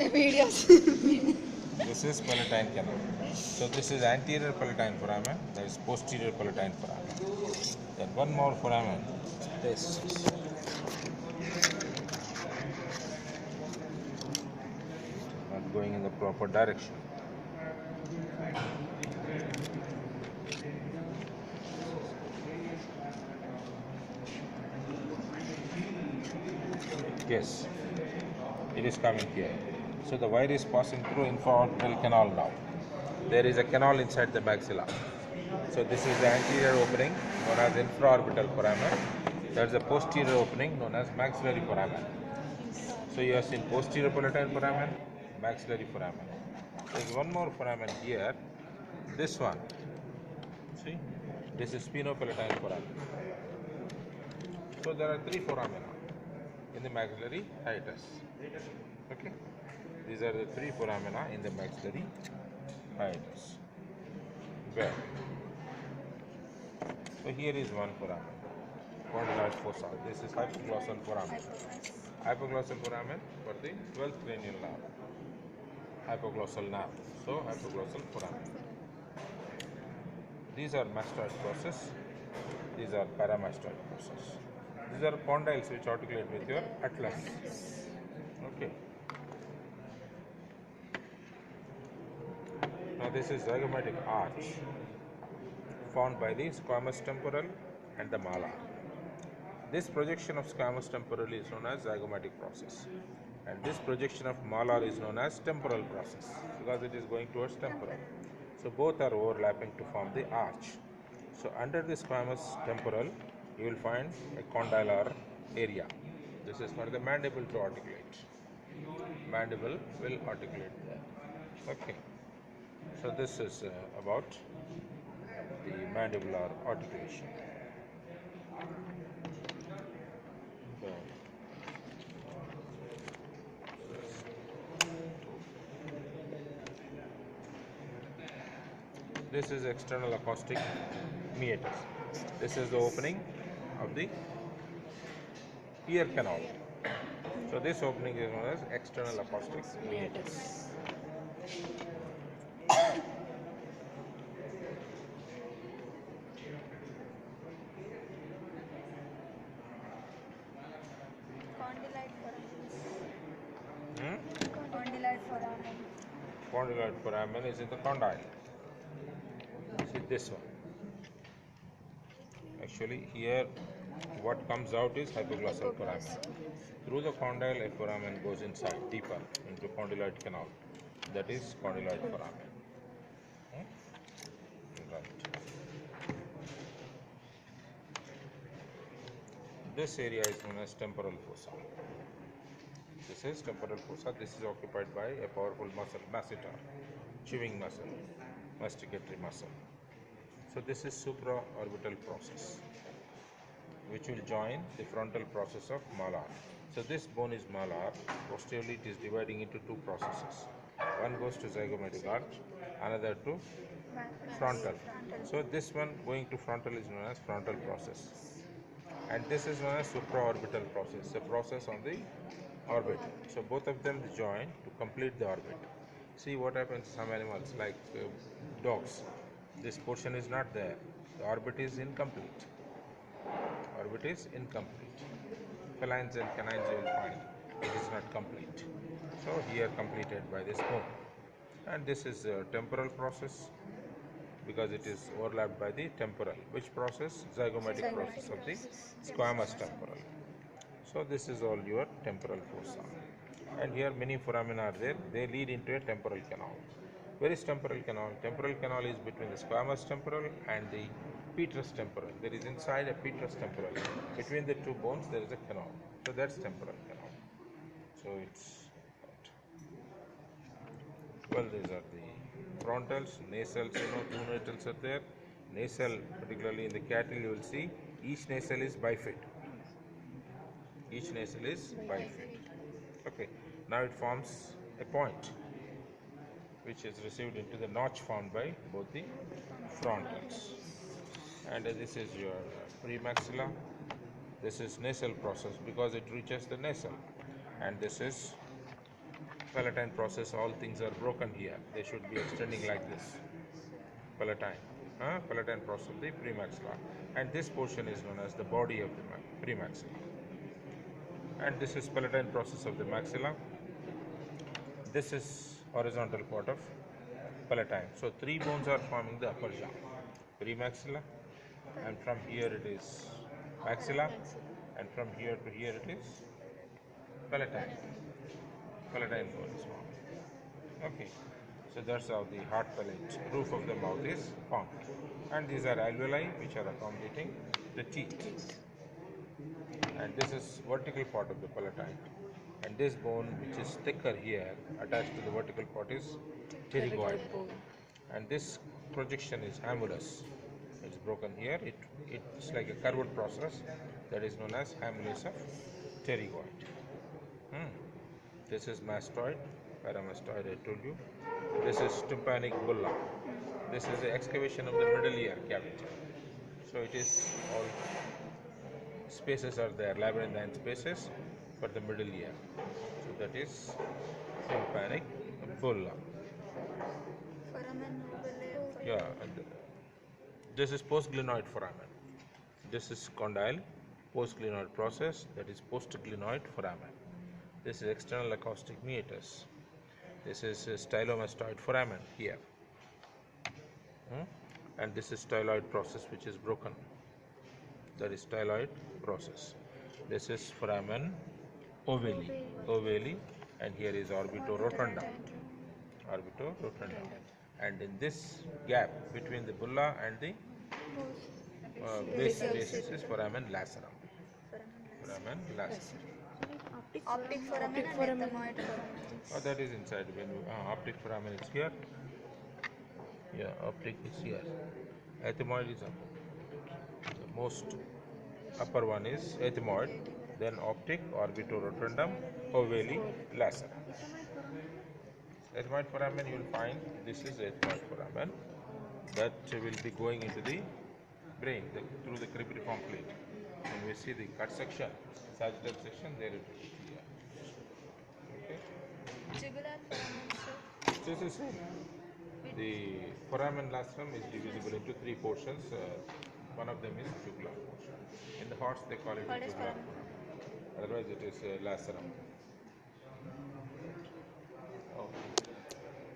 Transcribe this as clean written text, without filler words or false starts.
Videos. This is palatine canal. So this is anterior palatine foramen, that is posterior palatine foramen. Then one more foramen, this, not going in the proper direction. Yes, it is coming here. So the wire is passing through infraorbital canal now. There is a canal inside the maxilla. So this is the anterior opening known as infraorbital foramen. There is a posterior opening known as maxillary foramen. So you have seen posterior palatine foramen, maxillary foramen. There is one more foramen here. This one. See, this is spinopalatine foramen. So there are three foramina in the maxillary hiatus. Okay, these are the three foramina in the maxillary hiatus. Well, so here is one foramen, condyloid fossa. This is hypoglossal foramen. Hypoglossal foramen for the 12th cranial nerve. Hypoglossal nerve. So hypoglossal foramen. These are mastoid process. These are paramastoid process. These are condyles which articulate with your atlas. Okay. Now this is zygomatic arch formed by the squamous temporal and the malar. This projection of squamous temporal is known as zygomatic process, and this projection of malar is known as temporal process because it is going towards temporal. So both are overlapping to form the arch. So under the squamous temporal, you will find a condylar area. This is for the mandible to articulate. Mandible will articulate there. Okay. So this is about the mandibular articulation. This is external acoustic meatus. This is the opening of the ear canal. So this opening is known as external acoustic meatus. Condyloid foramen. Hmm? Condyloid foramen. Condyloid foramen is in the condyle. See this one. Actually here what comes out is hypoglossal foramen. Through the condyle, a foramen goes inside, deeper into condyloid canal. That is condyloid foramen. Right. This area is known as temporal fossa. This is temporal fossa. This is occupied by a powerful muscle, masseter, chewing muscle, masticatory muscle. So this is supraorbital process, which will join the frontal process of malar. So this bone is malar. Posteriorly, it is dividing into two processes. One goes to zygomatic arch, another to frontal. So this one going to frontal is known as frontal process, and this is known as supraorbital process, the process on the orbit. So both of them join to complete the orbit. See what happens to some animals like dogs. This portion is not there. The orbit is incomplete. Orbit is incomplete. Felines and canines you will find it is not complete. So here completed by this bone. And this is a temporal process because it is overlapped by the temporal. Which process? Zygomatic process of the squamous temporal. So this is all your temporal fossa. And here many foramina are there. They lead into a temporal canal. Where is temporal canal? Temporal canal is between the squamous temporal and the petrous temporal. There is inside a petrous temporal. Between the two bones there is a canal. So that's temporal canal. So it's well, these are the frontals, nasals, two nasals are there. Nasal, particularly in the cattle, you will see each nasal is bifid. Each nasal is bifid. Okay, now it forms a point which is received into the notch formed by both the frontals. And this is your premaxilla. This is nasal process because it reaches the nasal. And this is Palatine process, all things are broken here. They should be extending like this. Palatine. Palatine process of the premaxilla. And this portion is known as the body of the premaxilla. And this is palatine process of the maxilla. This is horizontal part of palatine. So three bones are forming the upper jaw. Premaxilla, and from here it is maxilla, and from here to here it is palatine. Palatine bone is formed. Okay. So that's how the hard palate roof of the mouth is formed. And these are alveoli which are accommodating the teeth. And this is vertical part of the palatine. And this bone which is thicker here attached to the vertical part is pterygoid. And this projection is hamulus. It's broken here. It's like a curved process that is known as hamulus of pterygoid. This is mastoid, paramastoid I told you. This is tympanic bulla. This is the excavation of the middle ear cavity. So it is all spaces are there, labyrinthine spaces for the middle ear. So that is tympanic bulla. Foramen ovale. Yeah, and this is postglenoid foramen. This is condyle postglenoid process, that is postglenoid foramen. This is external acoustic meatus. This is stylomastoid foramen here. And this is styloid process which is broken. That is styloid process. This is foramen ovale, and here is orbitorotundum. Orbitorotundum. And in this gap between the bulla and the basis is foramen lacerum. Foramen lacerum. Optic foramen and ethmoid foramen. Oh, that is inside. When optic foramen is here. Yeah, optic is here. Ethmoid is up. The most upper one is ethmoid, then optic, orbitorotundum, ovale, lacerum. Ethmoid foramen you will find, this is ethmoid foramen that will be going into the brain through the cribriform plate. When we see the cut section, sagittal section, there it is. Okay. Jugular foramen, sir. This is the foramen lacerum is divisible into three portions. One of them is jugular portion. In the hearts they call it What is jugular foramen? foramen. Otherwise it is lacerum.